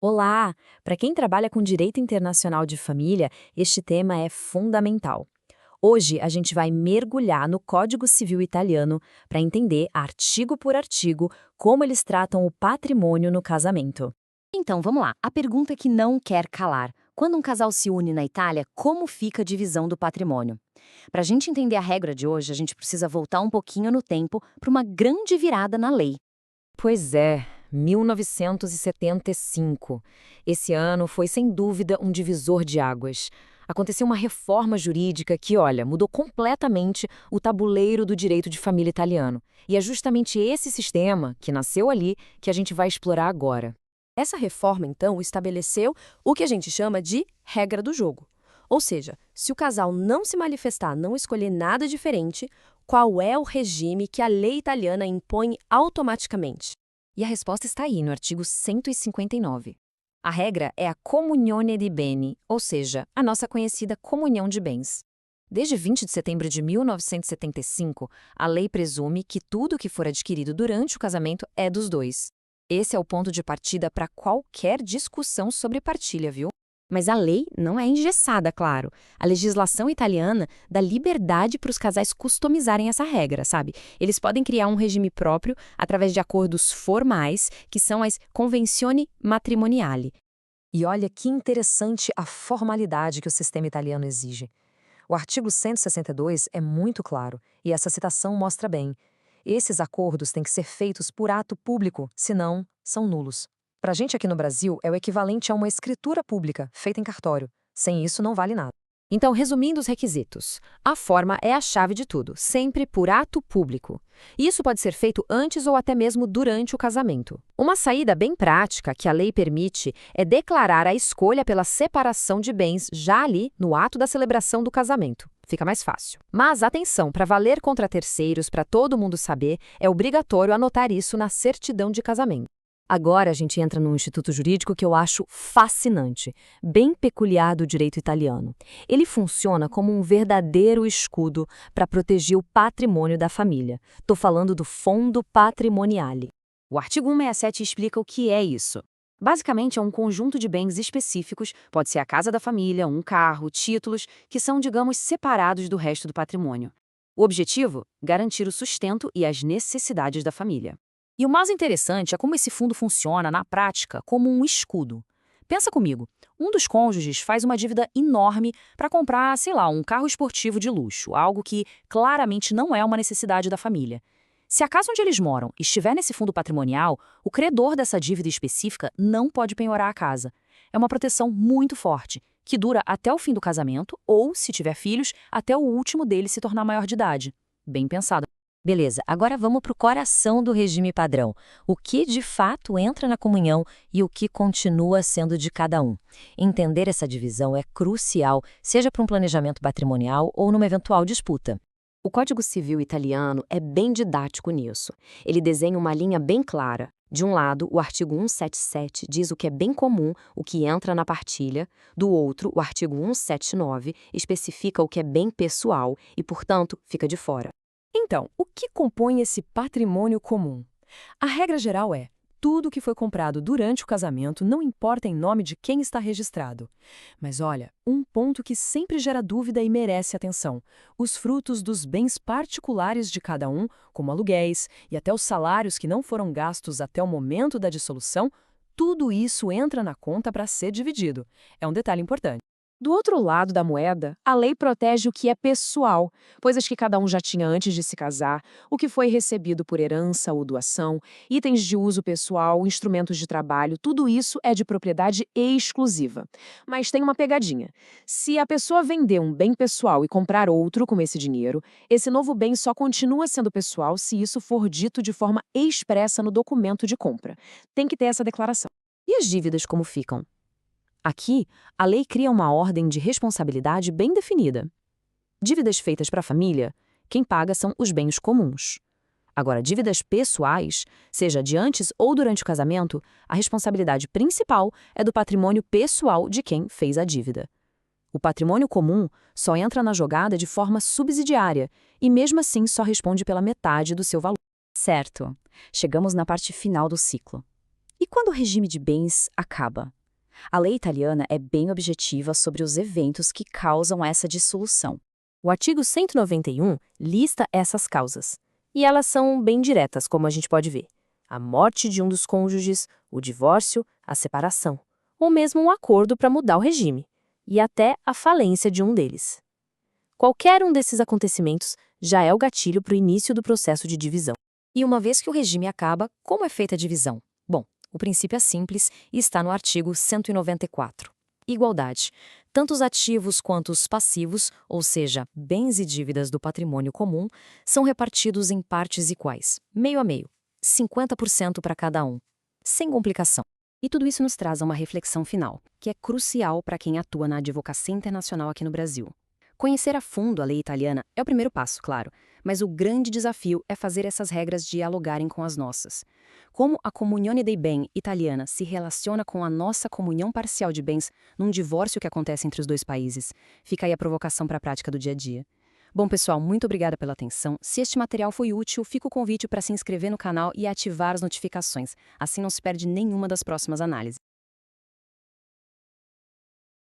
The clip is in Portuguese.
Olá! Para quem trabalha com direito internacional de família, este tema é fundamental. Hoje a gente vai mergulhar no Código Civil italiano para entender, artigo por artigo, como eles tratam o patrimônio no casamento. Então, vamos lá. A pergunta que não quer calar. Quando um casal se une na Itália, como fica a divisão do patrimônio? Para a gente entender a regra de hoje, a gente precisa voltar um pouquinho no tempo para uma grande virada na lei. Pois é, 1975. Esse ano foi sem dúvida um divisor de águas. Aconteceu uma reforma jurídica que, olha, mudou completamente o tabuleiro do direito de família italiano. E é justamente esse sistema, que nasceu ali, que a gente vai explorar agora. Essa reforma, então, estabeleceu o que a gente chama de regra do jogo. Ou seja, se o casal não se manifestar, não escolher nada diferente, qual é o regime que a lei italiana impõe automaticamente? E a resposta está aí, no artigo 159. A regra é a comunione di beni, ou seja, a nossa conhecida comunhão de bens. Desde 20 de setembro de 1975, a lei presume que tudo que for adquirido durante o casamento é dos dois. Esse é o ponto de partida para qualquer discussão sobre partilha, viu? Mas a lei não é engessada, claro. A legislação italiana dá liberdade para os casais customizarem essa regra, sabe? Eles podem criar um regime próprio através de acordos formais, que são as convenzioni matrimoniali. E olha que interessante a formalidade que o sistema italiano exige. O artigo 162 é muito claro, e essa citação mostra bem. Esses acordos têm que ser feitos por ato público, senão são nulos. Para a gente aqui no Brasil, é o equivalente a uma escritura pública, feita em cartório. Sem isso, não vale nada. Então, resumindo os requisitos, a forma é a chave de tudo, sempre por ato público. Isso pode ser feito antes ou até mesmo durante o casamento. Uma saída bem prática que a lei permite é declarar a escolha pela separação de bens já ali no ato da celebração do casamento. Fica mais fácil. Mas atenção, para valer contra terceiros, para todo mundo saber, é obrigatório anotar isso na certidão de casamento. Agora a gente entra num instituto jurídico que eu acho fascinante, bem peculiar do direito italiano. Ele funciona como um verdadeiro escudo para proteger o patrimônio da família. Estou falando do Fondo Patrimoniale. O artigo 167 explica o que é isso. Basicamente, é um conjunto de bens específicos, pode ser a casa da família, um carro, títulos, que são, digamos, separados do resto do patrimônio. O objetivo? Garantir o sustento e as necessidades da família. E o mais interessante é como esse fundo funciona, na prática, como um escudo. Pensa comigo, um dos cônjuges faz uma dívida enorme para comprar, sei lá, um carro esportivo de luxo, algo que claramente não é uma necessidade da família. Se a casa onde eles moram estiver nesse fundo patrimonial, o credor dessa dívida específica não pode penhorar a casa. É uma proteção muito forte, que dura até o fim do casamento ou, se tiver filhos, até o último deles se tornar maior de idade. Bem pensado. Beleza, agora vamos para o coração do regime padrão. O que de fato entra na comunhão e o que continua sendo de cada um. Entender essa divisão é crucial, seja para um planejamento patrimonial ou numa eventual disputa. O Código Civil italiano é bem didático nisso. Ele desenha uma linha bem clara. De um lado, o artigo 177 diz o que é bem comum, o que entra na partilha. Do outro, o artigo 179 especifica o que é bem pessoal e, portanto, fica de fora. Então, o que compõe esse patrimônio comum? A regra geral é: tudo que foi comprado durante o casamento, não importa em nome de quem está registrado. Mas olha, um ponto que sempre gera dúvida e merece atenção: os frutos dos bens particulares de cada um, como aluguéis e até os salários que não foram gastos até o momento da dissolução, tudo isso entra na conta para ser dividido. É um detalhe importante. Do outro lado da moeda, a lei protege o que é pessoal, coisas que cada um já tinha antes de se casar, o que foi recebido por herança ou doação, itens de uso pessoal, instrumentos de trabalho, tudo isso é de propriedade exclusiva. Mas tem uma pegadinha. Se a pessoa vender um bem pessoal e comprar outro com esse dinheiro, esse novo bem só continua sendo pessoal se isso for dito de forma expressa no documento de compra. Tem que ter essa declaração. E as dívidas como ficam? Aqui, a lei cria uma ordem de responsabilidade bem definida. Dívidas feitas para a família, quem paga são os bens comuns. Agora, dívidas pessoais, seja de antes ou durante o casamento, a responsabilidade principal é do patrimônio pessoal de quem fez a dívida. O patrimônio comum só entra na jogada de forma subsidiária e, mesmo assim, só responde pela metade do seu valor. Certo. Chegamos na parte final do ciclo. E quando o regime de bens acaba? A lei italiana é bem objetiva sobre os eventos que causam essa dissolução. O artigo 191 lista essas causas. E elas são bem diretas, como a gente pode ver. A morte de um dos cônjuges, o divórcio, a separação. Ou mesmo um acordo para mudar o regime. E até a falência de um deles. Qualquer um desses acontecimentos já é o gatilho para o início do processo de divisão. E uma vez que o regime acaba, como é feita a divisão? Bom, o princípio é simples e está no artigo 194. Igualdade. Tanto os ativos quanto os passivos, ou seja, bens e dívidas do patrimônio comum, são repartidos em partes iguais, meio a meio, 50% para cada um, sem complicação. E tudo isso nos traz a uma reflexão final, que é crucial para quem atua na advocacia internacional aqui no Brasil. Conhecer a fundo a lei italiana é o primeiro passo, claro, mas o grande desafio é fazer essas regras dialogarem com as nossas. Como a comunione dei beni italiana se relaciona com a nossa comunhão parcial de bens num divórcio que acontece entre os dois países? Fica aí a provocação para a prática do dia a dia. Bom, pessoal, muito obrigada pela atenção. Se este material foi útil, fica o convite para se inscrever no canal e ativar as notificações. Assim não se perde nenhuma das próximas análises.